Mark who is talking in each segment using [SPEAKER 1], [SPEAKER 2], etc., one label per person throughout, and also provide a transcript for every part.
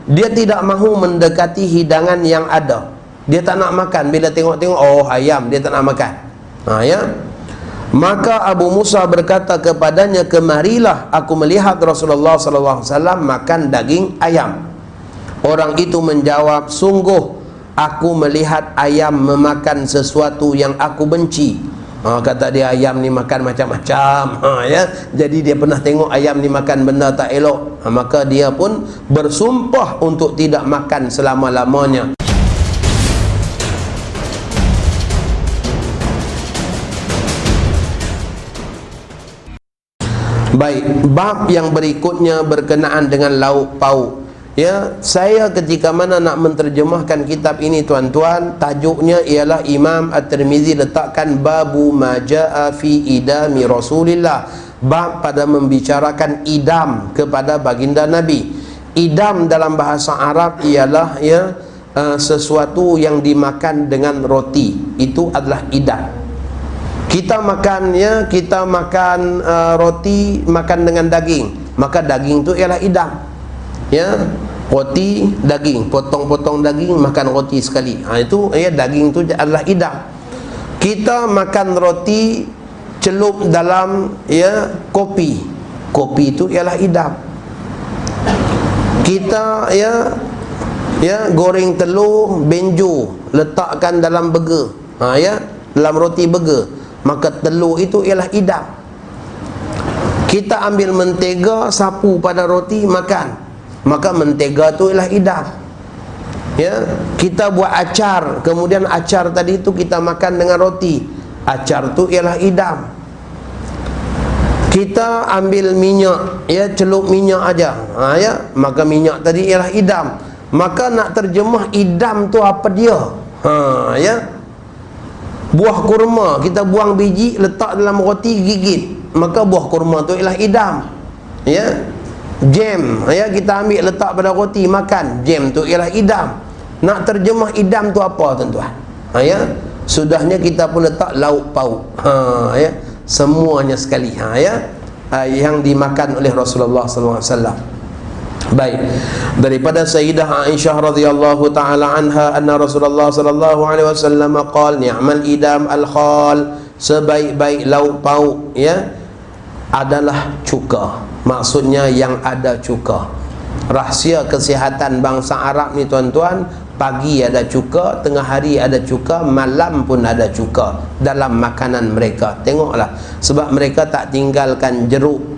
[SPEAKER 1] Dia tidak mahu mendekati hidangan yang ada. Dia tak nak makan. Bila tengok-tengok, oh ayam, dia tak nak makan. Ya. Maka Abu Musa berkata kepadanya, kemarilah aku melihat Rasulullah sallallahu alaihi wasallam makan daging ayam. Orang itu menjawab, sungguh aku melihat ayam memakan sesuatu yang aku benci. Kata dia, ayam ni makan macam-macam. Ya. Jadi dia pernah tengok ayam ni makan benda tak elok. Maka dia pun bersumpah untuk tidak makan selama-lamanya. Baik, bab yang berikutnya berkenaan dengan lauk pauk. Ya, saya ketika mana nak menterjemahkan kitab ini tuan-tuan, tajuknya ialah Imam At-Tirmizi letakkan babu majaa fi idami Rasulillah, bab pada membicarakan idam kepada baginda Nabi. Idam dalam bahasa Arab ialah sesuatu yang dimakan dengan roti, itu adalah idam. Kita makan roti makan dengan daging, maka daging tu ialah idam. Ya, roti daging, potong-potong daging makan roti sekali. Itu daging tu adalah idam. Kita makan roti celup dalam kopi. Kopi itu ialah idam. Kita goreng telur benjo, letakkan dalam burger. Dalam roti burger, maka telur itu ialah idam. Kita ambil mentega, sapu pada roti, makan, maka mentega itu ialah idam. Ya, kita buat acar, kemudian acar tadi itu kita makan dengan roti, acar itu ialah idam. Kita ambil minyak, celup minyak aja, maka minyak tadi ialah idam. Maka nak terjemah idam tu apa dia? Buah kurma, kita buang biji, letak dalam roti, gigit, maka buah kurma tu ialah idam. Jam, kita ambil letak pada roti, makan, jam tu ialah idam. Nak terjemah idam tu apa tuan-tuan? Sudahnya kita pun letak lauk pauk. Semuanya sekali. Yang dimakan oleh Rasulullah sallallahu alaihi wasallam. Baik, daripada Sayyidah Aisyah radhiyallahu taala anha anna Rasulullah sallallahu alaihi wasallam qala ni'mal idam al-khal, sebaik-baik lauk pauk adalah cuka. Maksudnya yang ada cuka. Rahsia kesihatan bangsa Arab ni tuan-tuan, pagi ada cuka, tengah hari ada cuka, malam pun ada cuka dalam makanan mereka. Tengoklah, sebab mereka tak tinggalkan jeruk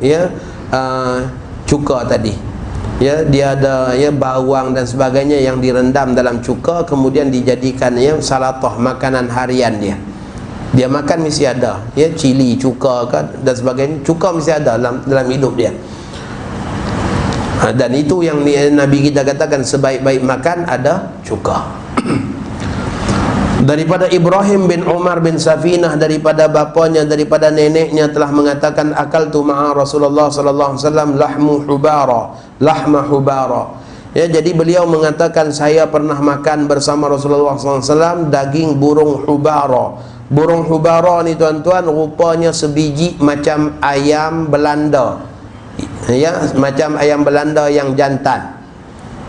[SPEAKER 1] cuka tadi. Dia ada bawang dan sebagainya yang direndam dalam cuka, kemudian dijadikan salatah, makanan harian dia. Dia makan mesti ada, cili, cuka kan, dan sebagainya. Cuka mesti ada dalam hidup dia. Dan itu yang Nabi kita katakan, sebaik-baik makan ada cuka. Daripada Ibrahim bin Umar bin Safinah, daripada bapanya, daripada neneknya telah mengatakan, akaltu ma'a Rasulullah sallallahu alaihi wasallam lahma hubara. Jadi beliau mengatakan, saya pernah makan bersama Rasulullah sallallahu alaihi wasallam daging burung hubara. Burung hubara ni tuan-tuan, rupanya sebiji macam ayam Belanda. Macam ayam Belanda yang jantan.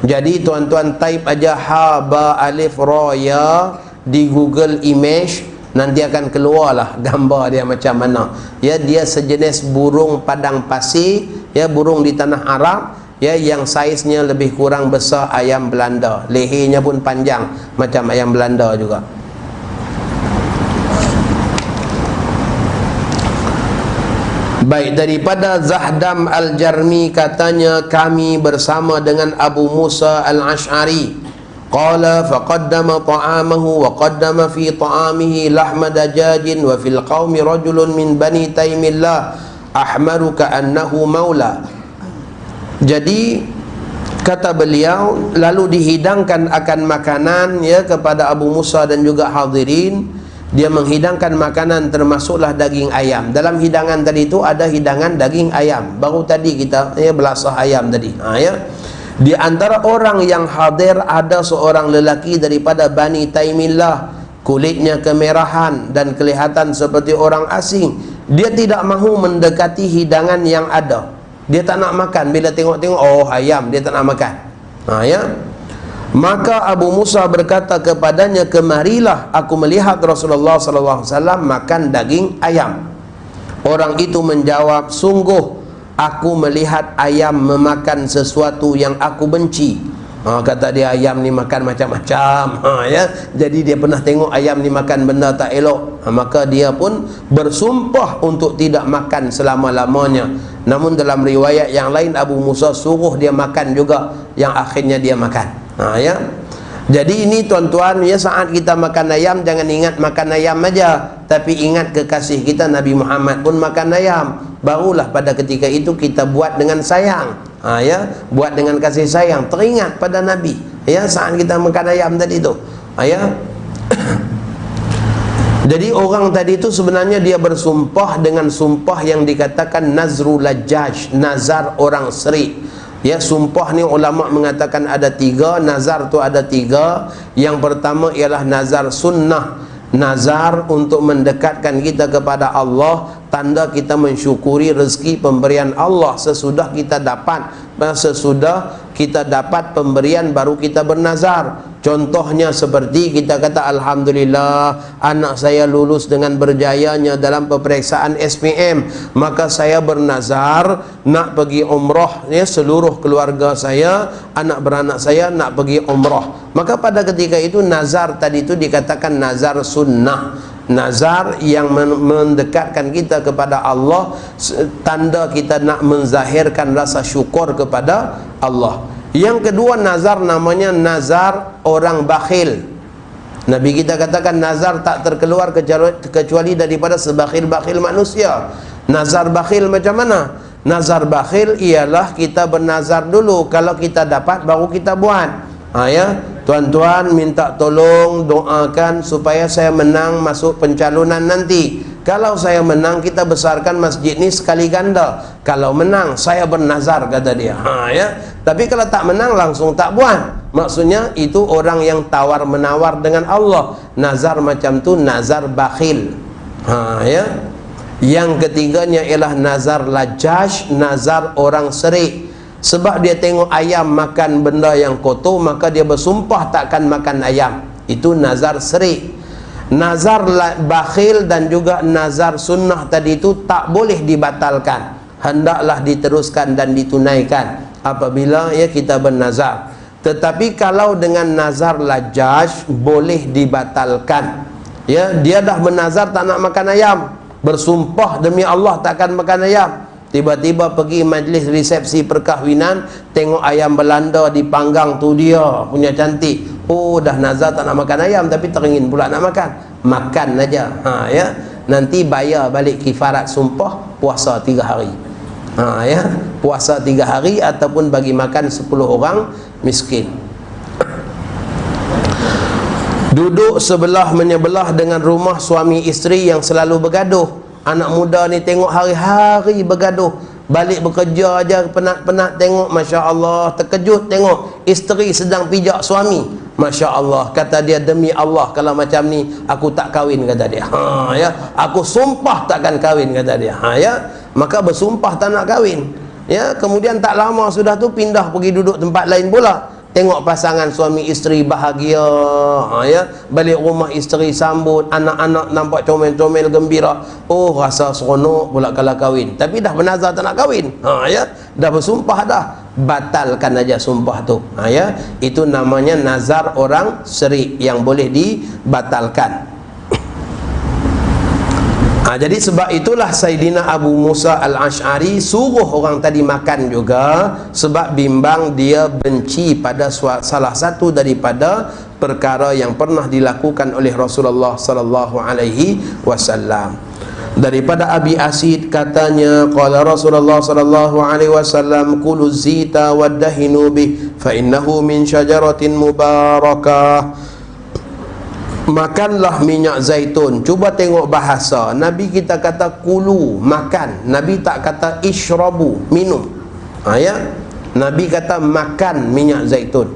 [SPEAKER 1] Jadi tuan-tuan type aja ha ba alif ra ya di Google Image, nanti akan keluarlah gambar dia macam mana. Dia sejenis burung padang pasir, burung di tanah Arab, yang saiznya lebih kurang besar ayam Belanda. Lehernya pun panjang macam ayam Belanda juga. Baik, daripada Zahdam Al-Jarmi katanya, kami bersama dengan Abu Musa Al-Ash'ari. Qala faqaddama ta'amahu wa qaddama fi ta'amihi lahma dajajin wa fil qaumi rajulun min bani Taimillah ahmaru ka'annahu maula. Jadi kata beliau, lalu dihidangkan akan makanan kepada Abu Musa dan juga hadirin. Dia menghidangkan makanan, termasuklah daging ayam. Dalam hidangan tadi itu ada hidangan daging ayam. Baru tadi kita belasah ayam tadi. Di antara orang yang hadir ada seorang lelaki daripada Bani Taimillah, kulitnya kemerahan dan kelihatan seperti orang asing. Dia tidak mahu mendekati hidangan yang ada. Dia tak nak makan. Bila tengok-tengok, oh ayam, dia tak nak makan. Ya. Maka Abu Musa berkata kepadanya, kemarilah aku melihat Rasulullah SAW makan daging ayam. Orang itu menjawab, sungguh aku melihat ayam memakan sesuatu yang aku benci. Kata dia, ayam ni makan macam-macam. Ya. Jadi dia pernah tengok ayam ni makan benda tak elok. Maka dia pun bersumpah untuk tidak makan selama-lamanya. Namun dalam riwayat yang lain, Abu Musa suruh dia makan juga, yang akhirnya dia makan. Ya. Jadi ini tuan-tuan, ya, saat kita makan ayam, jangan ingat makan ayam aja, tapi ingat kekasih kita Nabi Muhammad pun makan ayam. Barulah pada ketika itu kita buat dengan sayang. Ya, buat dengan kasih sayang, teringat pada Nabi. Ya, saat kita makan ayam tadi tu. Ya. Jadi orang tadi itu sebenarnya dia bersumpah dengan sumpah yang dikatakan nazrul lajjaj, nazar orang serik. Ya, sumpah ni ulama mengatakan ada tiga. Nazar tu ada tiga. Yang pertama ialah nazar sunnah, nazar untuk mendekatkan kita kepada Allah, tanda kita mensyukuri rezeki pemberian Allah sesudah kita dapat pemberian baru kita bernazar. Contohnya seperti kita kata, alhamdulillah anak saya lulus dengan berjayanya dalam peperiksaan SPM, maka saya bernazar nak pergi umrah, ya, seluruh keluarga saya, anak beranak saya nak pergi umrah. Maka pada ketika itu nazar tadi itu dikatakan nazar sunnah, nazar yang mendekatkan kita kepada Allah, tanda kita nak menzahirkan rasa syukur kepada Allah. Yang kedua nazar namanya nazar orang bakhil. Nabi kita katakan nazar tak terkeluar kecuali daripada sebakhil-bakhil manusia. Nazar bakhil macam mana? Nazar bakhil ialah kita bernazar dulu, kalau kita dapat baru kita buat. Ya, tuan-tuan minta tolong doakan supaya saya menang masuk pencalonan nanti. Kalau saya menang, kita besarkan masjid ni sekali ganda. Kalau menang, saya bernazar, kata dia. Ya. Tapi kalau tak menang, langsung tak buat. Maksudnya itu orang yang tawar-menawar dengan Allah. Nazar macam tu nazar bakhil. Ya. Yang ketiganya ialah nazar lajaj, nazar orang serik. Sebab dia tengok ayam makan benda yang kotor, maka dia bersumpah takkan makan ayam. Itu nazar serik. Nazar bakhil dan juga nazar sunnah tadi itu tak boleh dibatalkan, hendaklah diteruskan dan ditunaikan apabila, ya, kita bernazar. Tetapi kalau dengan nazar lajaj boleh dibatalkan. Ya, dia dah bernazar tak nak makan ayam, bersumpah demi Allah takkan makan ayam. Tiba-tiba pergi majlis resepsi perkahwinan, tengok ayam Belanda dipanggang tu, dia punya cantik. Oh, dah nazar tak nak makan ayam, tapi teringin pula nak makan. Makan aja. Ya. Nanti bayar balik kifarat sumpah, puasa 3 hari. Ya. Puasa 3 hari ataupun bagi makan 10 orang miskin. Duduk sebelah menyebelah dengan rumah suami isteri yang selalu bergaduh. Anak muda ni tengok hari-hari bergaduh, balik bekerja aja penat-penat, tengok Masya Allah, terkejut tengok isteri sedang pijak suami. Masya Allah, kata dia, demi Allah kalau macam ni aku tak kahwin, kata dia. Ya, aku sumpah takkan kahwin, kata dia. Ya, maka bersumpah tak nak kahwin. Ya, kemudian tak lama sudah tu pindah pergi duduk tempat lain pula. Tengok pasangan suami isteri bahagia. Ya, balik rumah isteri sambut, anak-anak nampak comel-comel gembira. Oh, rasa seronok pula kalau kahwin. Tapi dah bernazar tak nak kahwin. Ya, dah bersumpah dah. Batalkan aja sumpah tu. Ya, itu namanya nazar orang serik yang boleh dibatalkan. Jadi sebab itulah Sayyidina Abu Musa Al-Ash'ari suruh orang tadi makan juga, sebab bimbang dia benci pada salah satu daripada perkara yang pernah dilakukan oleh Rasulullah sallallahu alaihi wasallam. Daripada Abi Asid katanya, qala Rasulullah sallallahu alaihi wasallam, kulu zita waddahinu bih fa innahu min syajaratin mubarakah. Makanlah minyak zaitun. Cuba tengok bahasa Nabi kita kata kulu, makan. Nabi tak kata ishrabu, minum. Ya, Nabi kata makan minyak zaitun.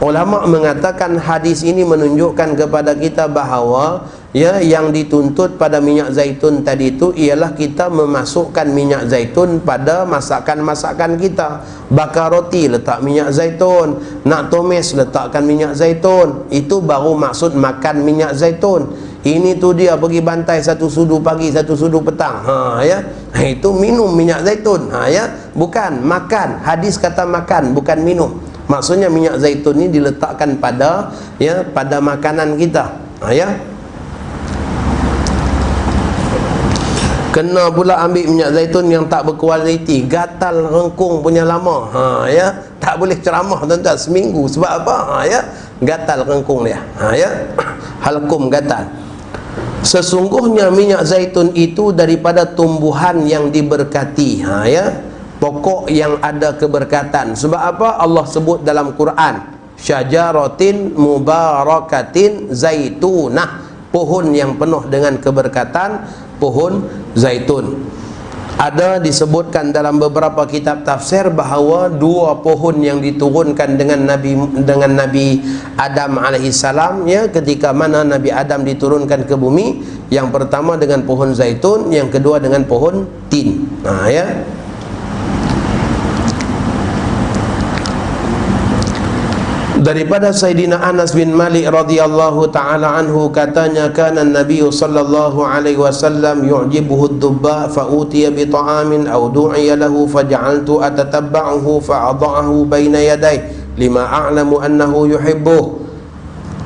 [SPEAKER 1] Ulama mengatakan hadis ini menunjukkan kepada kita bahawa ya, yang dituntut pada minyak zaitun tadi itu ialah kita memasukkan minyak zaitun pada masakan-masakan kita. Bakar roti, letak minyak zaitun. Nak tumis, letakkan minyak zaitun. Itu baru maksud makan minyak zaitun. Ini tu dia pergi bantai satu sudu pagi, satu sudu petang. Ya. Itu minum minyak zaitun. Ya. Bukan makan. Hadis kata makan, bukan minum. Maksudnya minyak zaitun ni diletakkan pada, ya, pada makanan kita. Ya. Kena pula ambil minyak zaitun yang tak berkualiti, gatal rengkung punya lama. Ya. Tak boleh ceramah tuan-tuan seminggu. Sebab apa? Ya. Gatal rengkung dia. Ya. Halkum gatal. Sesungguhnya minyak zaitun itu daripada tumbuhan yang diberkati. Ya. Pokok yang ada keberkatan. Sebab apa? Allah sebut dalam Quran, syajaratin mubarakatin zaitunah, pohon yang penuh dengan keberkatan, pohon zaitun. Ada disebutkan dalam beberapa kitab tafsir bahawa dua pohon yang diturunkan dengan Nabi Adam alaihissalam, ya, ketika mana Nabi Adam diturunkan ke bumi, yang pertama dengan pohon zaitun, yang kedua dengan pohon tin. Ya. Daripada Sayyidina Anas bin Malik radhiyallahu taala anhu, katanya, kana Nabi sallallahu alaihi wasallam yu'jibuhu ad-dubba fa utiya bi ta'amin aw du'iya lahu faja'altu atatabba'uhu fa adha'ahu baina yaday lima a'lamu annahu yuhibbuh.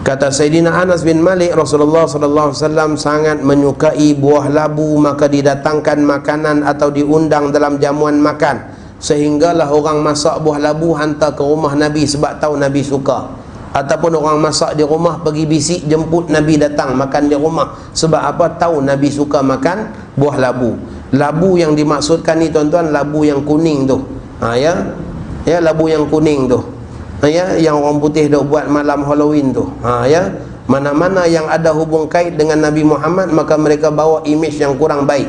[SPEAKER 1] Kata Sayyidina Anas bin Malik, Rasulullah sallallahu alaihi wasallam sangat menyukai buah labu, maka didatangkan makanan atau diundang dalam jamuan makan, sehinggalah orang masak buah labu hantar ke rumah Nabi sebab tahu Nabi suka. Ataupun orang masak di rumah pergi bisik jemput Nabi datang makan di rumah. Sebab apa? Tahu Nabi suka makan buah labu. Labu yang dimaksudkan ni tuan-tuan, labu yang kuning tu. Ya. Ya, labu yang kuning tu. Ya, yang orang putih dok buat malam Halloween tu. Ya. Mana-mana yang ada hubung kait dengan Nabi Muhammad, maka mereka bawa imej yang kurang baik.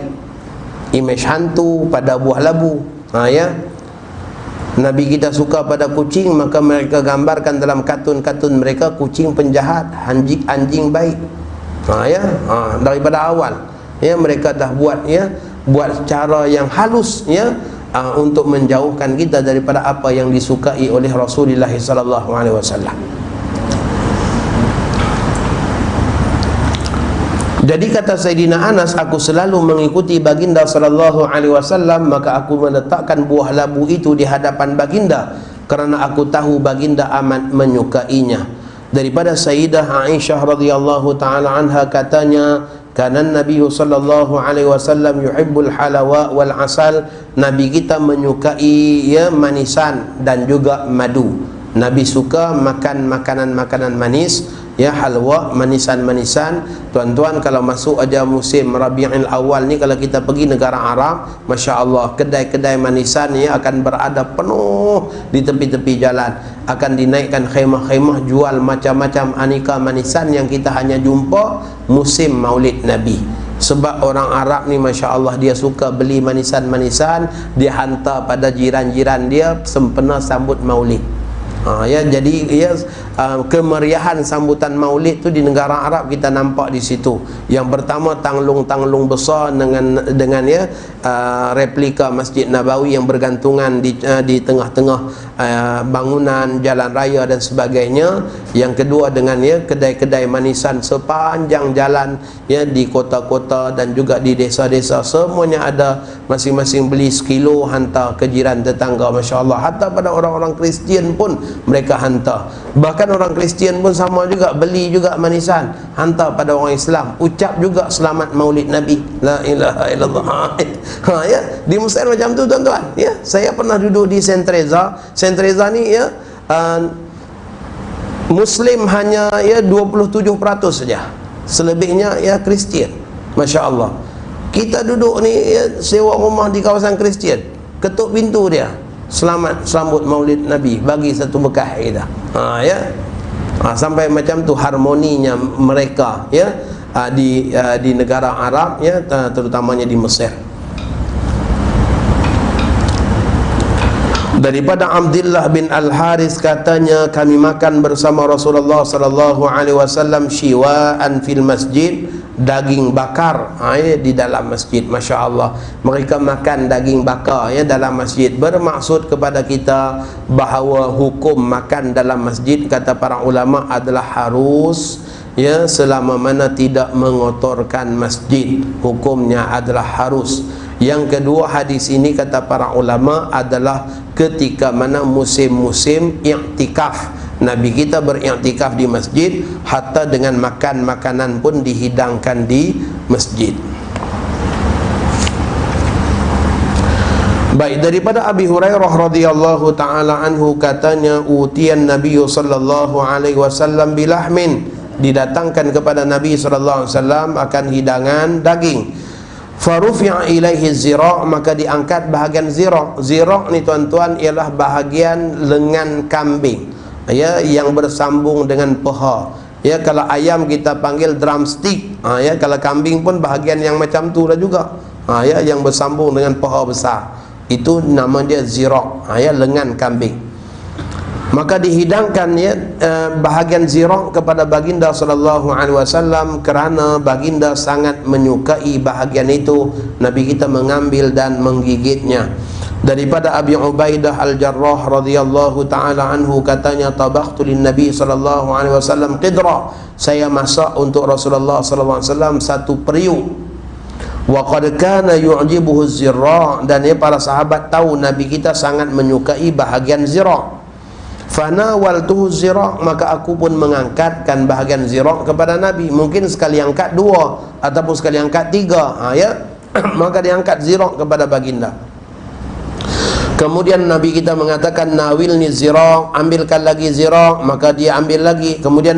[SPEAKER 1] Imej hantu pada buah labu. Ya. Nabi kita suka pada kucing, maka mereka gambarkan dalam kartun-kartun mereka kucing penjahat, anjing baik. Ya. Daripada awal, ya, mereka dah buat, ya, buat cara yang halus, ya, untuk menjauhkan kita daripada apa yang disukai oleh Rasulullah sallallahu alaihi wasallam. Jadi kata Sayyidina Anas, aku selalu mengikuti baginda sallallahu alaihi wasallam, maka aku meletakkan buah labu itu di hadapan baginda kerana aku tahu baginda amat menyukainya. Daripada Sayyidah Aisyah radhiyallahu taala anha, katanya, kana Nabi sallallahu alaihi wasallam yuhibbul halawa wal asal. Nabi kita menyukai, ya, manisan dan juga madu. Nabi suka makan makanan-makanan manis, ya, halwa, manisan-manisan. Tuan-tuan, kalau masuk aja musim Rabiul Awal ni, kalau kita pergi negara Arab, Masya Allah, kedai-kedai manisan, ya, akan berada penuh di tepi-tepi jalan. Akan dinaikkan khemah-khemah jual macam-macam aneka manisan yang kita hanya jumpa musim Maulid Nabi. Sebab orang Arab ni, Masya Allah, dia suka beli manisan-manisan, dia hantar pada jiran-jiran dia sempena sambut Maulid. Ya, jadi, ya, kemeriahan sambutan Maulid tu di negara Arab kita nampak di situ. Yang pertama, tanglung-tanglung besar dengan ya, replika Masjid Nabawi yang bergantungan di tengah-tengah bangunan jalan raya dan sebagainya. Yang kedua dengan, ya, kedai-kedai manisan sepanjang jalan, ya, di kota-kota dan juga di desa-desa, semuanya ada. Masing-masing beli sekilo hantar ke jiran tetangga. Masya Allah. Hatta pada orang-orang Kristian pun mereka hantar. Bahkan orang Kristian pun sama juga, beli juga manisan, hantar pada orang Islam, ucap juga selamat Maulid Nabi, la ilaha illallah. Ya, di Mesir macam tu tuan-tuan. Ya, saya pernah duduk di Saint Teresa. Saint Teresa ni, ya, Muslim hanya, ya, 27% saja. Selebihnya, ya, Kristian. Masya Allah. Kita duduk ni, ya, sewa rumah di kawasan Kristian, ketuk pintu dia, selamat sambut Maulid Nabi, bagi satu bekah kita. Ya. Sampai macam tu harmoninya mereka, ya, di negara Arab, ya, terutamanya di Mesir. Daripada Abdullah bin Al-Haris katanya, kami makan bersama Rasulullah sallallahu alaihi wasallam syiwa'an fil masjid, daging bakar di dalam masjid. Masya Allah, mereka makan daging bakar dalam masjid. Bermaksud kepada kita bahawa hukum makan dalam masjid, kata para ulama, adalah harus selama mana tidak mengotorkan masjid, hukumnya adalah harus. Yang kedua, hadis ini kata para ulama adalah ketika mana musim-musim i'tikaf. Nabi kita beriktikaf di masjid, hatta dengan makan makanan pun dihidangkan di masjid. Baik, daripada Abi Hurairah radhiyallahu taala anhu katanya, utiyan Nabi sallallahu alaihi wasallam bilahmin, didatangkan kepada Nabi sallallahu alaihi wasallam akan hidangan daging. Farufi'a ilaihi zira', maka diangkat bahagian zira'. Zira' ni tuan-tuan ialah bahagian lengan kambing yang bersambung dengan peha. Kalau ayam kita panggil drumstick, kalau kambing pun bahagian yang macam tu lah juga, yang bersambung dengan peha besar. Itu nama dia zira', lengan kambing. Maka dihidangkan bahagian zira' kepada baginda sallallahu alaihi wasallam kerana baginda sangat menyukai bahagian itu. Nabi kita mengambil dan menggigitnya. Daripada Abi Ubaidah Al-Jarrah radhiyallahu taala anhu katanya, tabakhtu lin Nabi sallallahu alaihi wasallam qidra, saya masak untuk Rasulullah sallallahu alaihi wasallam satu periuk. Wa qad kana yu'jibuhu zira', dan para sahabat tahu Nabi kita sangat menyukai bahagian zira'. Fanawaltuhu zira', maka aku pun mengangkatkan bahagian zira' kepada Nabi. Mungkin sekali angkat dua ataupun sekali angkat tiga, maka diangkat zira' kepada baginda. Kemudian Nabi kita mengatakan, nawilni zira', ambilkan lagi zira', maka dia ambil lagi. Kemudian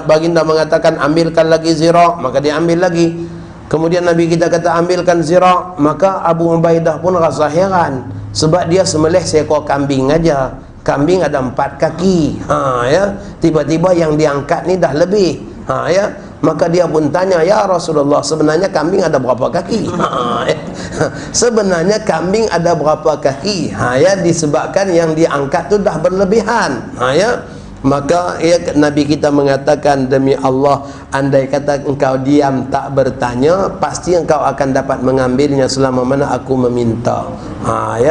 [SPEAKER 1] baginda mengatakan, ambilkan lagi zira', maka dia ambil lagi. Kemudian Nabi kita kata, ambilkan zira', maka Abu Ubaidah pun rasa heran, sebab dia sembelih seekor kambing aja. Kambing ada 4 kaki, tiba-tiba yang diangkat ni dah lebih, maka dia pun tanya, ya Rasulullah, sebenarnya kambing ada berapa kaki? Sebenarnya kambing ada berapa kaki? Disebabkan yang diangkat tu dah berlebihan. Maka Nabi kita mengatakan, demi Allah, andai kata engkau diam tak bertanya, pasti engkau akan dapat mengambilnya selama mana aku meminta.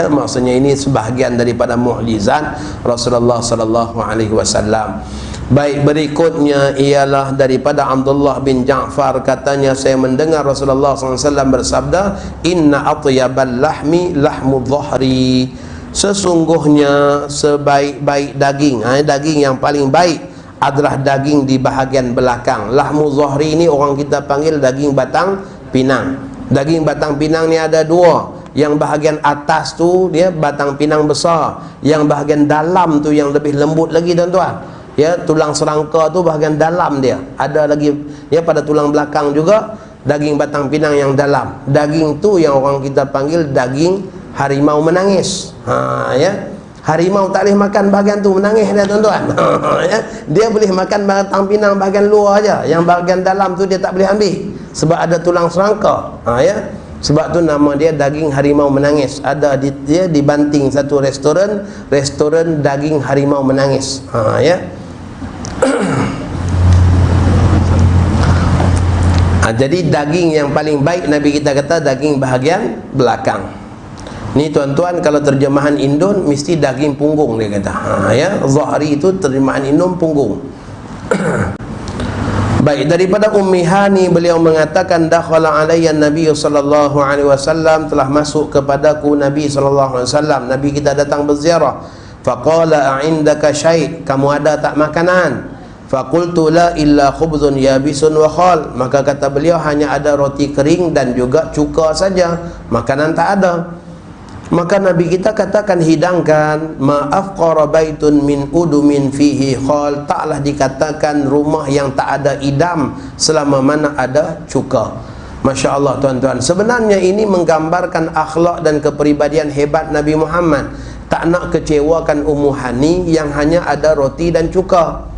[SPEAKER 1] Maksudnya ini sebahagian daripada mukjizat Rasulullah sallallahu alaihi wasallam. Baik, berikutnya ialah daripada Abdullah bin Ja'far katanya, saya mendengar Rasulullah SAW bersabda, inna atyabal lahmi lahmu dhahri, sesungguhnya sebaik-baik daging, daging yang paling baik adalah daging di bahagian belakang. Lahmu zahri ini orang kita panggil daging batang pinang. Daging batang pinang ni ada dua. Yang bahagian atas tu dia batang pinang besar, yang bahagian dalam tu yang lebih lembut lagi tuan-tuan. Tulang serangka tu bahagian dalam dia. Ada lagi pada tulang belakang juga daging batang pinang yang dalam. Daging tu yang orang kita panggil daging harimau menangis. Harimau tak boleh makan bahagian tu, menangis dia tuan-tuan. Dia boleh makan batang pinang bahagian luar aja, yang bahagian dalam tu dia tak boleh ambil sebab ada tulang serangka. Sebab tu nama dia daging harimau menangis. Ada dia dibanting satu restoran daging harimau menangis. Jadi daging yang paling baik Nabi kita kata daging bahagian belakang. Ni tuan-tuan, kalau terjemahan Indon mesti daging punggung dia kata. Zahri itu terjemahan Indon punggung. Baik, daripada Ummi Hani beliau mengatakan, dakhala alayya Nabi sallallahu alaihi wasallam, telah masuk kepadaku Nabi sallallahu alaihi wasallam. Nabi kita datang berziarah. Faqala a'indaka syai', kamu ada tak makanan? Faqultu la illa khubzun yabisun wa khal, maka kata beliau hanya ada roti kering dan juga cuka saja, makanan tak ada. Maka Nabi kita katakan, hidangkan, ma'afqara baitun min udumin fihi khal, taklah dikatakan rumah yang tak ada idam selama mana ada cuka. Masya Allah tuan-tuan, sebenarnya ini menggambarkan akhlak dan kepribadian hebat Nabi Muhammad. Tak nak kecewakan Ummu Hani yang hanya ada roti dan cuka.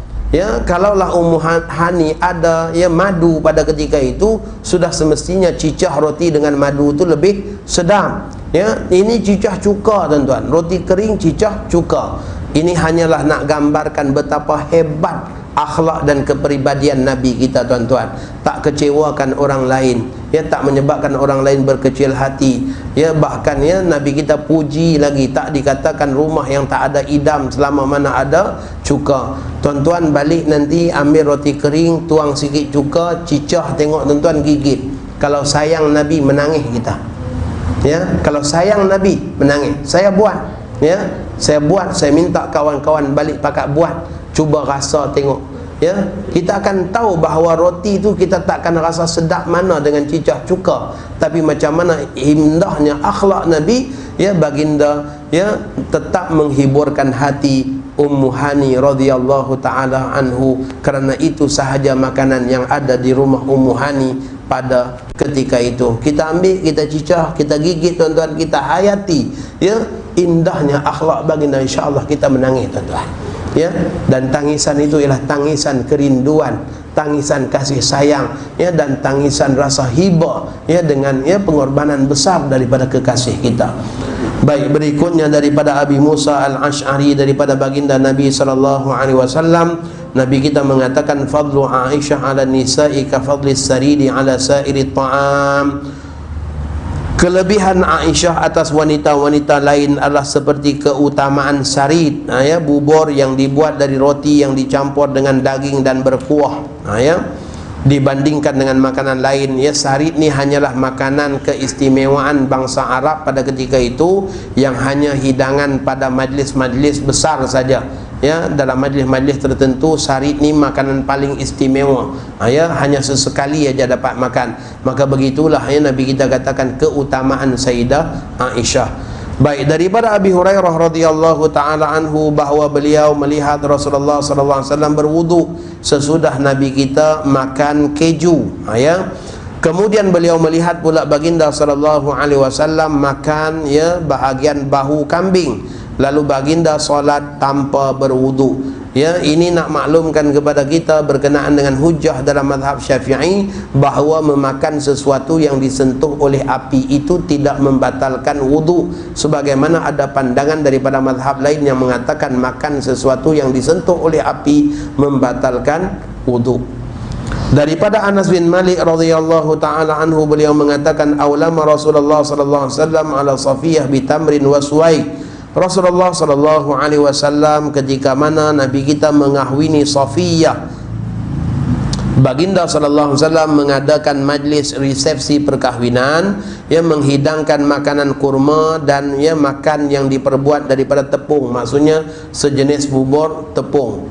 [SPEAKER 1] Kalaulah Ummu Hani ada madu pada ketika itu, sudah semestinya cicah roti dengan madu itu lebih sedap. Ya, ini cicah cuka tuan-tuan, roti kering cicah cuka. Ini hanyalah nak gambarkan betapa hebat akhlak dan kepribadian Nabi kita tuan-tuan. Tak kecewakan orang lain, ya, tak menyebabkan orang lain berkecil hati, ya, bahkan ya Nabi kita puji lagi, tak dikatakan rumah yang tak ada idam selama mana ada cuka. Tuan-tuan balik nanti ambil roti kering, tuang sikit cuka, cicah, tengok tuan-tuan gigit. Kalau sayang Nabi menangis kita. Ya, kalau sayang Nabi menangis. Saya buat, ya, saya buat, saya minta kawan-kawan balik pakat buat, cuba rasa tengok. Ya, kita akan tahu bahawa roti itu kita takkan rasa sedap mana dengan cicah cuka, tapi macam mana indahnya akhlak Nabi, ya, baginda, ya, tetap menghiburkan hati Ummu Hani radhiyallahu taala anhu. Kerana itu sahaja makanan yang ada di rumah Ummu Hani pada ketika itu. Kita ambil, kita cicah, kita gigit tuan-tuan, kita hayati, ya, indahnya akhlak baginda, insya-Allah kita menangis tuan-tuan. Ya, dan tangisan itu ialah tangisan kerinduan, tangisan kasih sayang, ya, dan tangisan rasa hiba, ya, dengan, ya, pengorbanan besar daripada kekasih kita. Baik, berikutnya daripada Abi Musa Al-Ash'ari, daripada baginda Nabi sallallahu alaihi wasallam, Nabi kita mengatakan fadlu Aisyah 'ala nisa'i ka fadli saridi 'ala sa'iri ta'am. Kelebihan Aisyah atas wanita-wanita lain adalah seperti keutamaan sarid, ya, bubur yang dibuat dari roti yang dicampur dengan daging dan berkuah, ya, dibandingkan dengan makanan lain. Ya, sarid ni hanyalah makanan keistimewaan bangsa Arab pada ketika itu, yang hanya hidangan pada majlis-majlis besar saja. Ya, dalam majlis-majlis tertentu sarid ni makanan paling istimewa, ya, hanya sesekali aja dapat makan. Maka begitulah, ya, Nabi kita katakan keutamaan Sayyidah Aisyah. Baik, daripada Abi Hurairah radhiyallahu taala anhu bahawa beliau melihat Rasulullah sallallahu alaihi wasallam berwudu sesudah Nabi kita makan keju, ya. Kemudian beliau melihat pula baginda sallallahu alaihi wasallam makan, ya, bahagian bahu kambing. Lalu baginda solat tanpa berwudu. Ya, ini nak maklumkan kepada kita berkenaan dengan hujah dalam mazhab Syafi'i bahawa memakan sesuatu yang disentuh oleh api itu tidak membatalkan wudu, sebagaimana ada pandangan daripada mazhab lain yang mengatakan makan sesuatu yang disentuh oleh api membatalkan wudu. Daripada Anas bin Malik radhiyallahu taala anhu, beliau mengatakan aulama Rasulullah sallallahu alaihi wasallam ala Safiyah bitamrin wa suwai. Rasulullah sallallahu alaihi wasallam ketika mana Nabi kita mengahwini Safiyah, baginda sallallahu alaihi wasallam mengadakan majlis resepsi perkahwinan, yang menghidangkan makanan kurma dan, ya, makan yang diperbuat daripada tepung, maksudnya sejenis bubur tepung.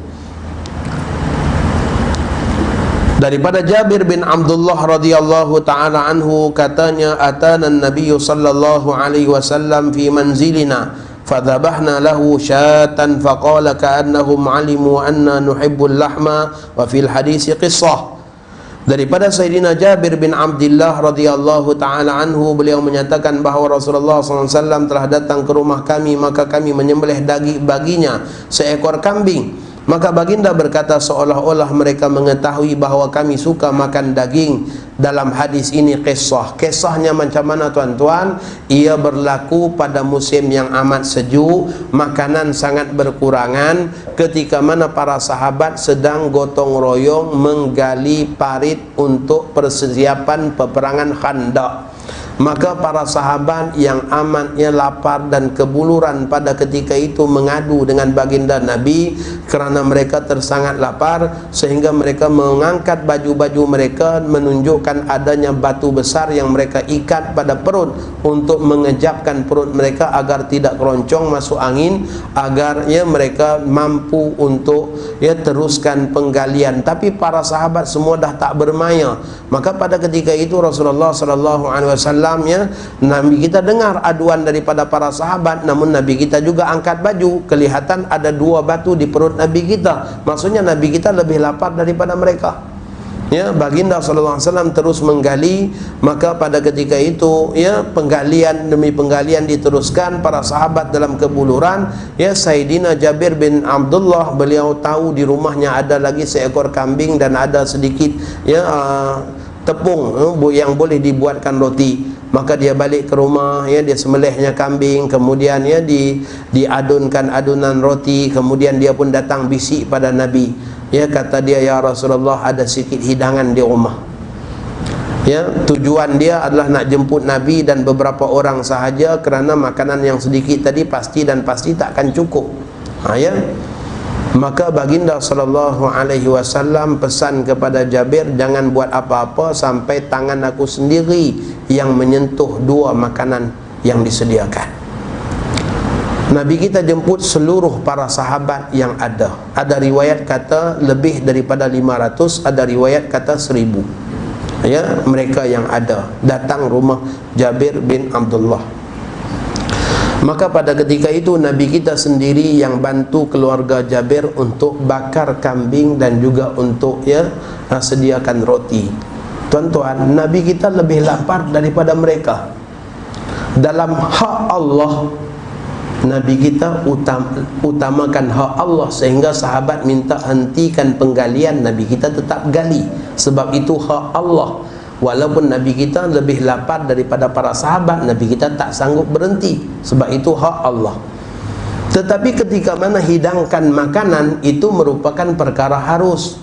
[SPEAKER 1] Daripada Jabir bin Abdullah radhiyallahu taala anhu katanya atana an-nabiy sallallahu alaihi wasallam fi manzilina فذبحنا له شاة فقال كأنهم علموا أننا نحب اللحم وفي الحديث قصة. Daripada Sayyidina Jabir bin Abdullah radhiyallahu taala anhu, beliau menyatakan bahawa Rasulullah SAW telah datang ke rumah kami, maka kami menyembelih daging baginya seekor kambing. Maka baginda berkata seolah-olah mereka mengetahui bahawa kami suka makan daging. Dalam hadis ini kisah. Kisahnya macam mana tuan-tuan? Ia berlaku pada musim yang amat sejuk, makanan sangat berkurangan, ketika mana para sahabat sedang gotong royong menggali parit untuk persiapan peperangan Khandaq. Maka para sahabat yang amatnya lapar dan kebuluran pada ketika itu mengadu dengan baginda Nabi kerana mereka tersangat lapar, sehingga mereka mengangkat baju-baju mereka menunjukkan adanya batu besar yang mereka ikat pada perut untuk mengejapkan perut mereka agar tidak keroncong masuk angin, agar, ya, mereka mampu untuk, ya, teruskan penggalian. Tapi para sahabat semua dah tak bermaya. Maka pada ketika itu Rasulullah sallallahu alaihi wasallam, ya, Nabi kita dengar aduan daripada para sahabat, namun Nabi kita juga angkat baju, kelihatan ada dua batu di perut Nabi kita. Maksudnya Nabi kita lebih lapar daripada mereka. Ya, baginda sallallahu alaihi wasallam terus menggali. Maka pada ketika itu, ya, penggalian demi penggalian diteruskan, para sahabat dalam kebuluran. Ya, Sayyidina Jabir bin Abdullah, beliau tahu di rumahnya ada lagi seekor kambing dan ada sedikit, ya, tepung yang boleh dibuatkan roti. maka dia balik ke rumah, ya, dia sembelihnya kambing, kemudian ya diadunkan adunan roti, kemudian dia pun datang bisik pada Nabi. Ya, kata dia, ya Rasulullah, ada sedikit hidangan di rumah. Ya, tujuan dia adalah nak jemput Nabi dan beberapa orang sahaja, kerana makanan yang sedikit tadi pasti takkan cukup. Ya. Maka baginda sallallahu alaihi wasallam pesan kepada Jabir, jangan buat apa-apa sampai tangan aku sendiri yang menyentuh dua makanan yang disediakan. Nabi kita jemput seluruh para sahabat yang ada. Ada riwayat kata lebih daripada 500, ada riwayat kata 1000. Ya, mereka yang ada datang rumah Jabir bin Abdullah. Maka pada ketika itu Nabi kita sendiri yang bantu keluarga Jabir untuk bakar kambing dan juga untuk sediakan roti. Tuan-tuan, Nabi kita lebih lapar daripada mereka. Dalam hak Allah, Nabi kita utamakan hak Allah, sehingga sahabat minta hentikan penggalian, Nabi kita tetap gali. Sebab itu hak Allah. Walaupun Nabi kita lebih lapar daripada para sahabat, Nabi kita tak sanggup berhenti. Sebab itu hak Allah. Tetapi ketika mana hidangkan makanan, itu merupakan perkara harus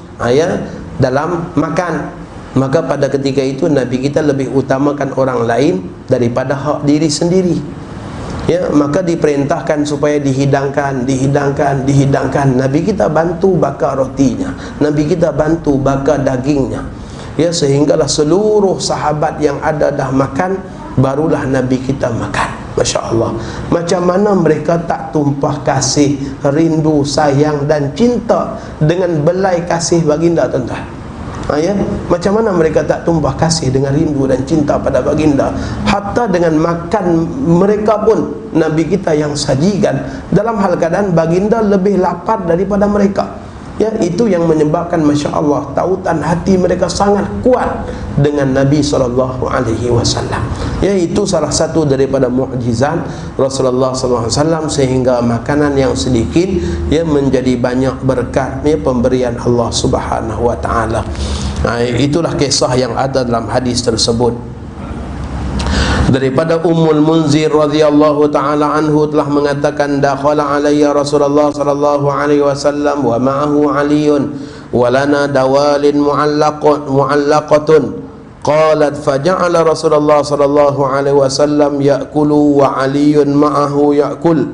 [SPEAKER 1] dalam makan. Maka pada ketika itu Nabi kita lebih utamakan orang lain daripada hak diri sendiri. Ya, maka diperintahkan supaya dihidangkan. Nabi kita bantu bakar rotinya, Nabi kita bantu bakar dagingnya. Ya, sehinggalah seluruh sahabat yang ada dah makan, barulah Nabi kita makan. Masya Allah. Macam mana mereka tak tumpah kasih, rindu, sayang dan cinta dengan belai kasih baginda, tuan-tuan. Ya, macam mana mereka tak tumpah kasih dengan rindu dan cinta pada baginda. Hatta dengan makan mereka pun Nabi kita yang sajikan, dalam hal keadaan baginda lebih lapar daripada mereka. Ya, itu yang menyebabkan Masya Allah tautan hati mereka sangat kuat dengan Nabi SAW. Ya, itu salah satu daripada mukjizat Rasulullah SAW, sehingga makanan yang sedikit menjadi banyak berkat pemberian Allah Subhanahu wa taala. Itulah kisah yang ada dalam hadis tersebut. Daripada Ummul Munzir radhiyallahu taala anhu telah mengatakan, dakhala alayya Rasulullah sallallahu alaihi wasallam wa ma'ahu Aliun wa lana dawalin mu'allaqatun. Qalat faja'ala Rasulullah sallallahu alaihi wasallam ya'kulu wa Aliun ma'ahu ya'kul.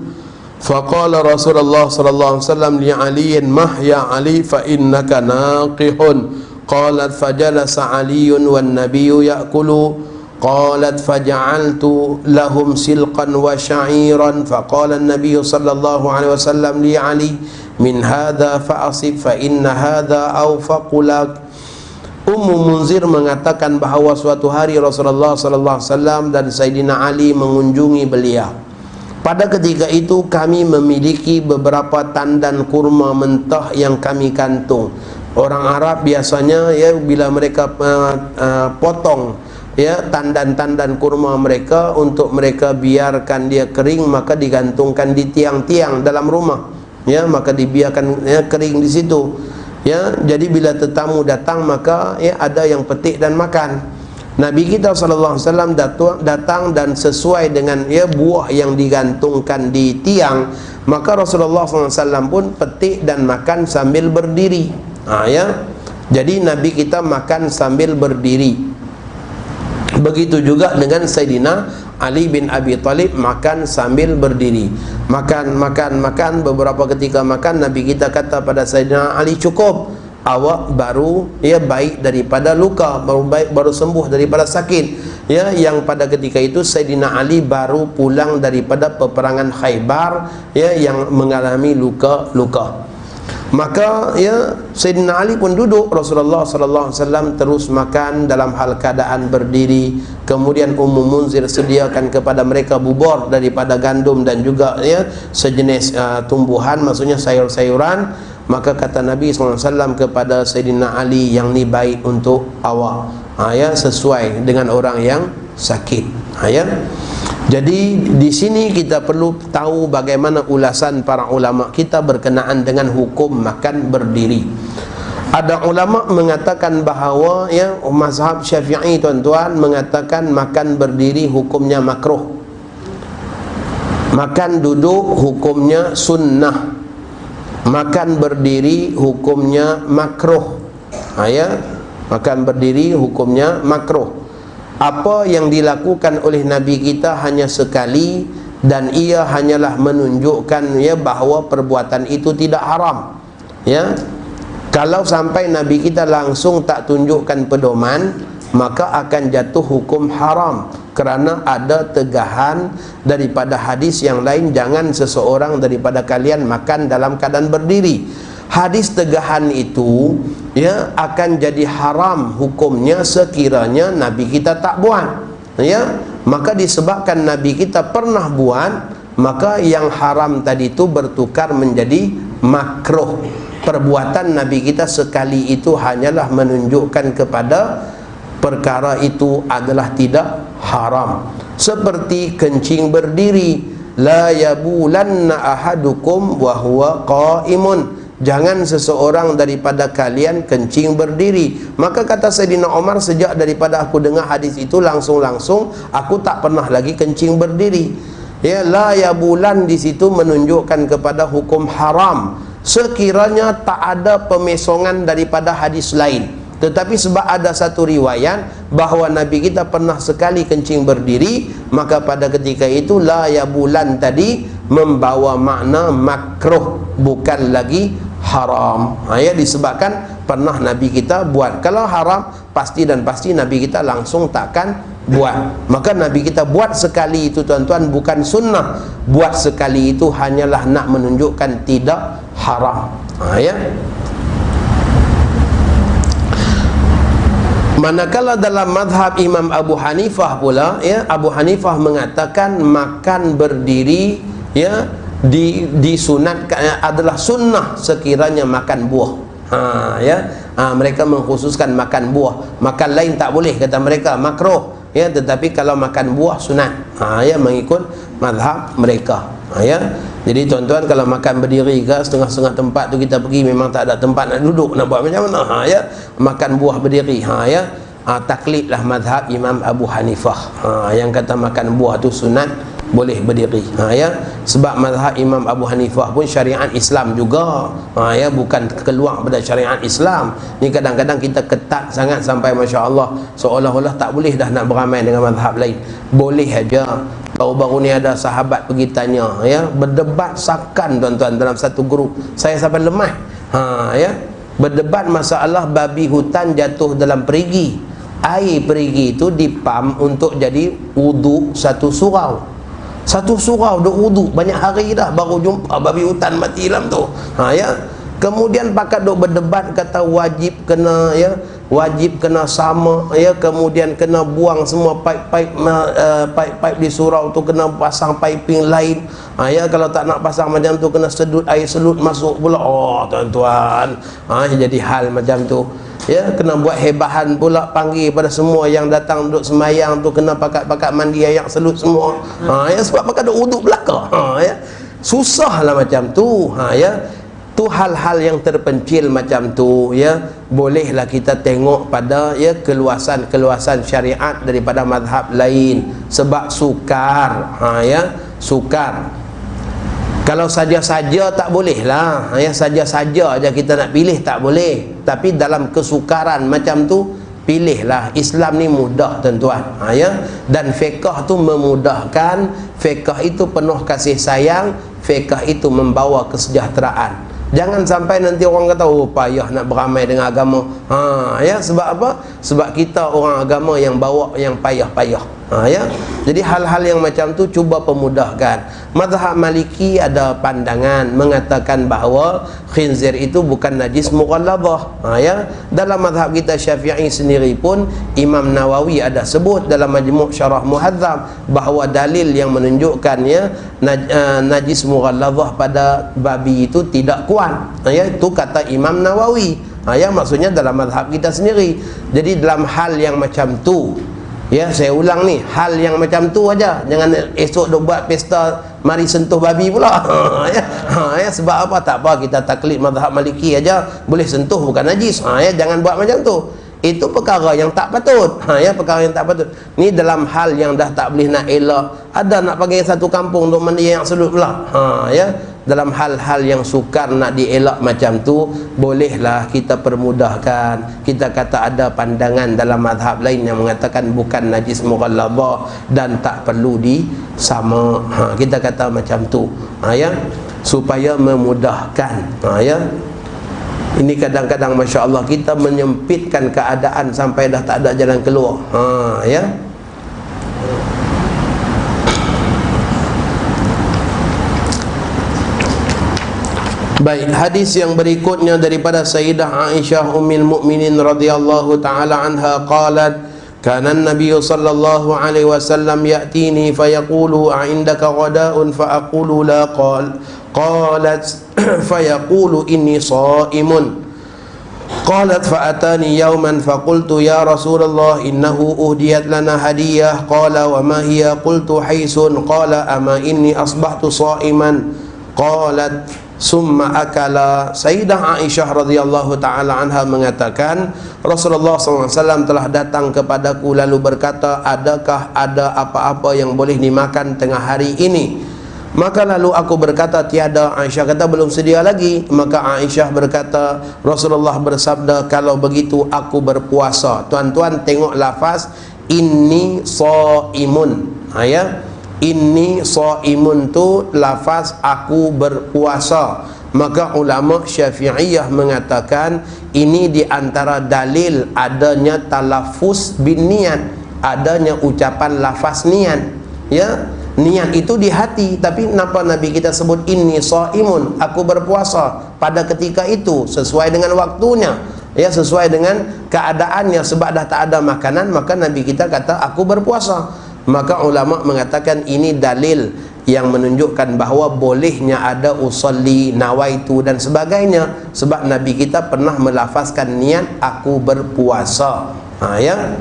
[SPEAKER 1] Faqala Rasulullah sallallahu alaihi wasallam li Aliin, mah ya Ali fa innaka naqihun. Qalat fajalasa Aliun wan nabiyyu ya'kulu. Qalat faja'altu lahum silqan wa sya'iran. Faqala an-nabiy sallallahu alaihi wasallam li Ali, min hadha fa'asib fa inna hadha awfaqu lak. Ummu Munzir mengatakan bahawa suatu hari Rasulullah sallallahu alaihi wasallam dan Sayyidina Ali mengunjungi beliau. Pada ketika itu kami memiliki beberapa tandan kurma mentah yang kami kantung. Orang Arab biasanya bila mereka potong tandan-tandan kurma mereka, untuk mereka biarkan dia kering, maka digantungkan di tiang-tiang dalam rumah. Maka dibiarkan kering di situ. Jadi bila tetamu datang, maka ada yang petik dan makan. Nabi kita sallallahu alaihi wasallam datang dan sesuai dengan buah yang digantungkan di tiang, maka Rasulullah sallallahu alaihi wasallam pun petik dan makan sambil berdiri. Jadi Nabi kita makan sambil berdiri. Begitu juga dengan Sayyidina Ali bin Abi Thalib, makan sambil berdiri. Makan, beberapa ketika makan, Nabi kita kata pada Sayyidina Ali, cukup, awak baru baik daripada luka, baru sembuh daripada sakit. Yang pada ketika itu Sayyidina Ali baru pulang daripada peperangan Khaybar, yang mengalami luka-luka. Maka Sayyidina Ali pun duduk, Rasulullah sallallahu alaihi wasallam terus makan dalam hal keadaan berdiri. Kemudian Ummu Munzir sediakan kepada mereka bubur daripada gandum dan juga sejenis tumbuhan, maksudnya sayur-sayuran. Maka kata Nabi sallallahu alaihi wasallam kepada Sayyidina Ali, yang ni baik untuk awak, sesuai dengan orang yang sakit. Jadi di sini kita perlu tahu bagaimana ulasan para ulama kita berkenaan dengan hukum makan berdiri. Ada ulama mengatakan bahawa ya mazhab Syafi'i tuan-tuan mengatakan makan berdiri hukumnya makruh, makan duduk hukumnya sunnah, makan berdiri hukumnya makruh. Ya, makan berdiri hukumnya makruh. Apa yang dilakukan oleh Nabi kita hanya sekali, dan ia hanyalah menunjukkan ya bahawa perbuatan itu tidak haram. Ya, kalau sampai Nabi kita langsung tak tunjukkan pedoman, maka akan jatuh hukum haram, kerana ada tegahan daripada hadis yang lain, jangan seseorang daripada kalian makan dalam keadaan berdiri. Hadis tegahan itu ya akan jadi haram hukumnya sekiranya Nabi kita tak buat. Ya, maka disebabkan Nabi kita pernah buat, maka yang haram tadi itu bertukar menjadi makruh. Perbuatan Nabi kita sekali itu hanyalah menunjukkan kepada perkara itu adalah tidak haram. Seperti kencing berdiri, la yabulanna ahadukum wa huwa qaimun, jangan seseorang daripada kalian kencing berdiri. Maka kata Sayyidina Umar, sejak daripada aku dengar hadis itu langsung-langsung aku tak pernah lagi kencing berdiri. Ya, la yabulan di situ menunjukkan kepada hukum haram sekiranya tak ada pemesongan daripada hadis lain. Tetapi sebab ada satu riwayat bahawa Nabi kita pernah sekali kencing berdiri, maka pada ketika itu la yabulan tadi membawa makna makruh, bukan lagi haram. Ya, disebabkan pernah Nabi kita buat. Kalau haram, pasti dan pasti Nabi kita langsung takkan buat. Maka Nabi kita buat sekali itu tuan-tuan bukan sunnah. Buat sekali itu hanyalah nak menunjukkan tidak haram. Ya. Manakala dalam madhab Imam Abu Hanifah pula, ya, Abu Hanifah mengatakan makan berdiri ya disunatkan adalah sunnah sekiranya makan buah. Mereka mengkhususkan makan buah. Makan lain tak boleh, kata mereka, makruh. Ya, tetapi kalau makan buah sunat. Ya, mengikut mazhab mereka. Ya. Jadi tuan-tuan, kalau makan berdiri ke setengah-setengah tempat tu kita pergi memang tak ada tempat nak duduk, nak buat macam mana? Ya, makan buah berdiri. Ya. Taklidlah mazhab Imam Abu Hanifah. Yang kata makan buah tu sunat, boleh berdiri. Ya, sebab mazhab Imam Abu Hanifah pun syariat Islam juga. Ya, bukan keluar pada syariat Islam. Ni kadang-kadang kita ketat sangat sampai masya-Allah seolah-olah tak boleh dah nak beramai dengan mazhab lain. Boleh aja. Baru-baru ni ada sahabat pergi tanya, ya, berdebat sakan tuan-tuan dalam satu grup. Saya sampai lemah. Ya, berdebat masalah babi hutan jatuh dalam perigi. Air perigi itu dipam untuk jadi wuduk satu surau. Satu surau duk wuduk banyak hari dah baru jumpa babi hutan mati dalam tu. Ya. Kemudian pakat duk berdebat kata wajib kena, ya, wajib kena sama, ya, kemudian kena buang semua pipe di surau tu, kena pasang piping lain. Ya, kalau tak nak pasang macam tu kena sedut air selut masuk pula. Oh tuan-tuan, jadi hal macam tu. Ya, kena buat hebahan pula, panggil pada semua yang datang duduk semayang tu kena pakat-pakat mandi air selut semua. Ya, sebab pakat duk wuduk belaka. Ya, susahlah macam tu. Ya, tu hal-hal yang terpencil macam tu, ya, bolehlah kita tengok pada, ya, keluasan syariat daripada mazhab lain. Sebab sukar, ya, sukar. Kalau saja-saja tak boleh lah, ya, saja-saja aja kita nak pilih tak boleh. Tapi dalam kesukaran macam tu, pilihlah. Islam ni mudah tuan-tuan. Ya, dan fiqh tu memudahkan. Fiqh itu penuh kasih sayang. Fiqh itu membawa kesejahteraan. Jangan sampai nanti orang kata, oh payah nak beramai dengan agama. Ya, sebab apa? Sebab kita orang agama yang bawa yang payah-payah. Ya. Jadi hal-hal yang macam tu cuba pemudahkan. Mazhab Maliki ada pandangan mengatakan bahawa khinzir itu bukan najis mughalladhah. Ya. Dalam mazhab kita Syafi'i sendiri pun Imam Nawawi ada sebut dalam Majmu' Syarah Muhadzab bahawa dalil yang menunjukkannya najis mughalladhah pada babi itu tidak kuat. Ya, itu kata Imam Nawawi. Ya, maksudnya dalam mazhab kita sendiri. Jadi dalam hal yang macam tu, ya, saya ulang ni, hal yang macam tu aja. Jangan esok duk buat pesta mari sentuh babi pula. Ya, sebab apa? Tak apa, kita taklid mazhab Maliki aja, boleh sentuh bukan najis. Ya, jangan buat macam tu. Itu perkara yang tak patut. Ya, perkara yang tak patut. Ni dalam hal yang dah tak boleh nak elak. Ada nak pergi satu kampung untuk mandi yang absolut pula. Ya, dalam hal-hal yang sukar nak dielak macam tu, bolehlah kita permudahkan. Kita kata ada pandangan dalam mazhab lain yang mengatakan bukan najis mughalladhah dan tak perlu disama. Kita kata macam tu. Ya, supaya memudahkan. Ya, ini kadang-kadang Masya Allah kita menyempitkan keadaan sampai dah tak ada jalan keluar. Ya. Baik, hadis yang berikutnya daripada Sayyidah Aisyah Ummul Mukminin radhiyallahu taala anha qalat kana an-nabiy sallallahu alaihi wasallam ya'tini fayaqulu a'indaka ghada'un fa aqulu la qalat fayaqulu inni sha'imun qalat fa atani yawman fa qultu ya Rasulullah innahu uhdiyat lana hadiyah qala wa ma hiya qultu haisun qala ama inni asbahtu sha'iman qalat summa akala. Sayyidah Aisyah radhiyallahu taala anha mengatakan Rasulullah SAW telah datang kepadaku lalu berkata, adakah ada apa-apa yang boleh dimakan tengah hari ini? Maka lalu aku berkata tiada. Aisyah kata belum sedia lagi. Maka Aisyah berkata Rasulullah bersabda, kalau begitu aku berpuasa. Tuan-tuan tengok lafaz inni shaimun. Ya, inni shaimun tu lafaz aku berpuasa. Maka ulama Syafi'iyah mengatakan ini di antara dalil adanya talafuz bin niat, adanya ucapan lafaz niat. Ya, niat itu di hati, tapi kenapa Nabi kita sebut inni shaimun, aku berpuasa pada ketika itu sesuai dengan waktunya, ya, sesuai dengan keadaannya. Sebab dah tak ada makanan, maka Nabi kita kata aku berpuasa. Maka ulama mengatakan ini dalil yang menunjukkan bahawa bolehnya ada usolli, nawaitu dan sebagainya. Sebab Nabi kita pernah melafazkan niat aku berpuasa. Ya.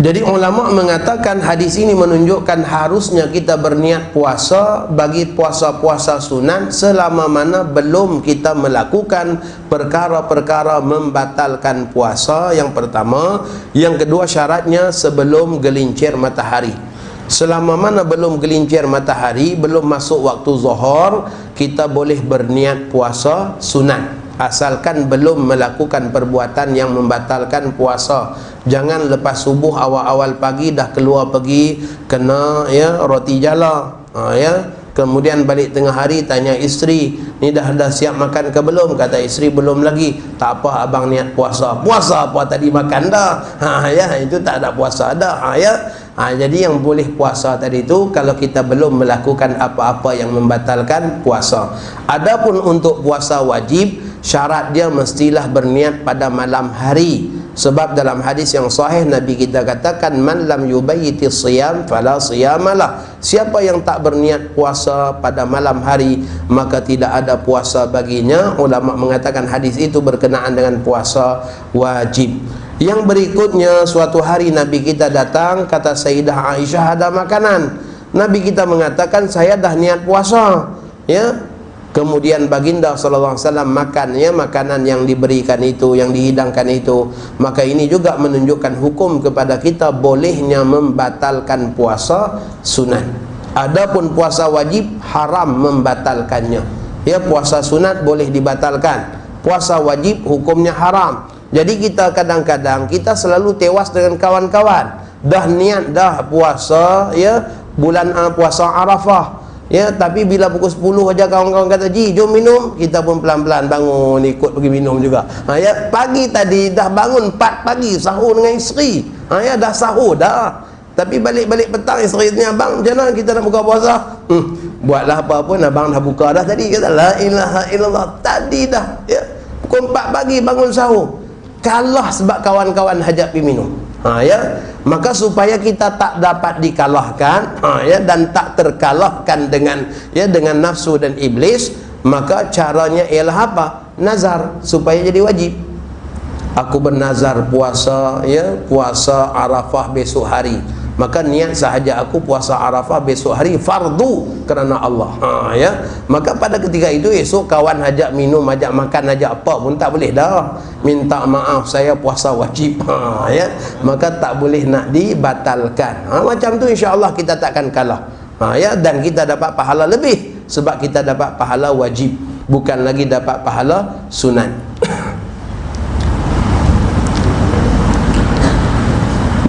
[SPEAKER 1] Jadi ulama mengatakan hadis ini menunjukkan harusnya kita berniat puasa bagi puasa-puasa sunat selama mana belum kita melakukan perkara-perkara membatalkan puasa. Yang pertama. Yang kedua, syaratnya sebelum gelincir matahari. Selama mana belum gelincir matahari, belum masuk waktu zuhur, kita boleh berniat puasa sunat, asalkan belum melakukan perbuatan yang membatalkan puasa. Jangan lepas subuh awal-awal pagi dah keluar pergi kena, ya, roti jala, ya, kemudian balik tengah hari tanya isteri, ni dah siap makan ke belum? Kata isteri belum lagi. Tak apa, abang niat puasa. Puasa apa, tadi makan dah. Ya, itu tak ada puasa dah. Ya. Jadi yang boleh puasa tadi itu kalau kita belum melakukan apa-apa yang membatalkan puasa. Adapun untuk puasa wajib, syarat dia mestilah berniat pada malam hari. Sebab dalam hadis yang sahih Nabi kita katakan man lam yubayyiti siyam fala siyamalah. Siapa yang tak berniat puasa pada malam hari maka tidak ada puasa baginya. Ulama mengatakan hadis itu berkenaan dengan puasa wajib. Yang berikutnya, suatu hari Nabi kita datang, kata Sayyidah Aisyah ada makanan. Nabi kita mengatakan saya dah niat puasa. Ya. Kemudian baginda sallallahu alaihi wasallam makan, ya, makanan yang diberikan itu, yang dihidangkan itu. Maka ini juga menunjukkan hukum kepada kita bolehnya membatalkan puasa sunat. Adapun puasa wajib haram membatalkannya. Ya, puasa sunat boleh dibatalkan. Puasa wajib hukumnya haram. Jadi kita kadang-kadang kita selalu tewas dengan kawan-kawan. Dah niat dah puasa, ya, bulan puasa Arafah. Ya, tapi bila pukul 10 aja kawan-kawan kata, "Ji, jom minum." Kita pun pelan-pelan bangun ikut pergi minum juga. Ya, pagi tadi dah bangun 4 pagi sahur dengan isteri. Ya, dah sahur dah. Tapi balik-balik petang isteri tanya, "Abang, macam mana kita nak buka puasa?" Buatlah apa pun, abang dah buka dah tadi. Kata, "La ilaha illallah." Tadi dah, ya. Pukul 4 pagi bangun sahur. Kalah sebab kawan-kawan hajat pergi minum. Ya, maka supaya kita tak dapat dikalahkan, ya, dan tak terkalahkan dengan, ya, dengan nafsu dan iblis, maka caranya ialah apa? Nazar supaya jadi wajib. aku bernazar puasa, ya, puasa Arafah besok hari, maka niat sahaja aku puasa Arafah besok hari fardu kerana Allah. Ya, maka pada ketika itu esok kawan ajak minum, ajak makan, ajak apa pun tak boleh dah. Minta maaf, saya puasa wajib. Ya, maka tak boleh nak dibatalkan. Macam tu insya-Allah kita takkan kalah. Ya, dan kita dapat pahala lebih sebab kita dapat pahala wajib, bukan lagi dapat pahala sunat.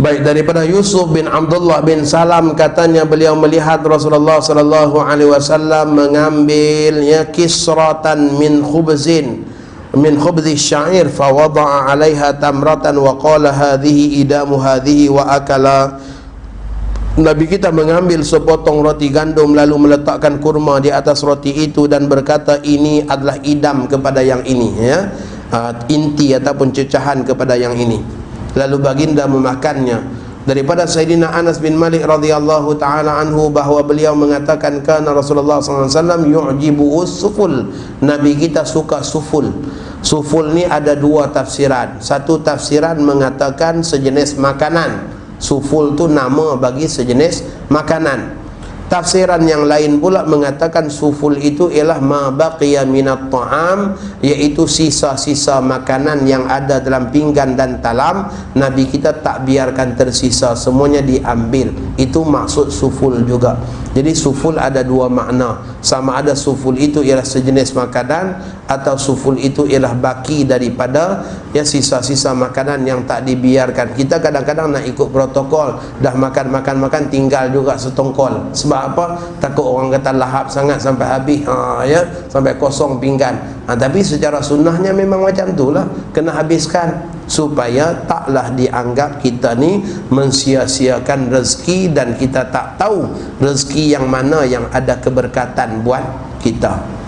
[SPEAKER 1] Baik, daripada Yusuf bin Abdullah bin Salam, katanya beliau melihat Rasulullah sallallahu alaihi wasallam mengambilnya kisratan min khubzi syair fa wada'a 'alaiha tamratan wa qala hadhihi idamu hadhihi wa akala. Nabi kita mengambil sepotong roti gandum lalu meletakkan kurma di atas roti itu dan berkata, ini adalah idam kepada yang ini, ya, inti ataupun cecahan kepada yang ini. Lalu baginda memakannya. Daripada Sayyidina Anas bin Malik radhiyallahu taala anhu bahawa beliau mengatakan, kana Rasulullah sallallahu alaihi wasallam yu'jibu suful, Nabi kita suka suful. Suful ni ada dua tafsiran. Satu tafsiran mengatakan sejenis makanan. Suful tu nama bagi sejenis makanan. Tafsiran yang lain pula mengatakan suful itu ialah ma baqiya minat ta'am, iaitu sisa-sisa makanan yang ada dalam pinggan dan talam. Nabi kita tak biarkan tersisa, semuanya diambil. Itu maksud suful juga. Jadi suful ada dua makna. Sama ada suful itu ialah sejenis makanan atau suful itu ialah baki daripada, ya, sisa-sisa makanan yang tak dibiarkan. Kita kadang-kadang nak ikut protokol, dah makan tinggal juga setongkol. Sebab apa? Takut orang kata lahap sangat sampai habis, ya, sampai kosong pinggan. Tapi secara sunnahnya memang macam itulah, kena habiskan supaya taklah dianggap kita ni mensia-siakan rezeki dan kita tak tahu rezeki yang mana yang ada keberkatan buat kita.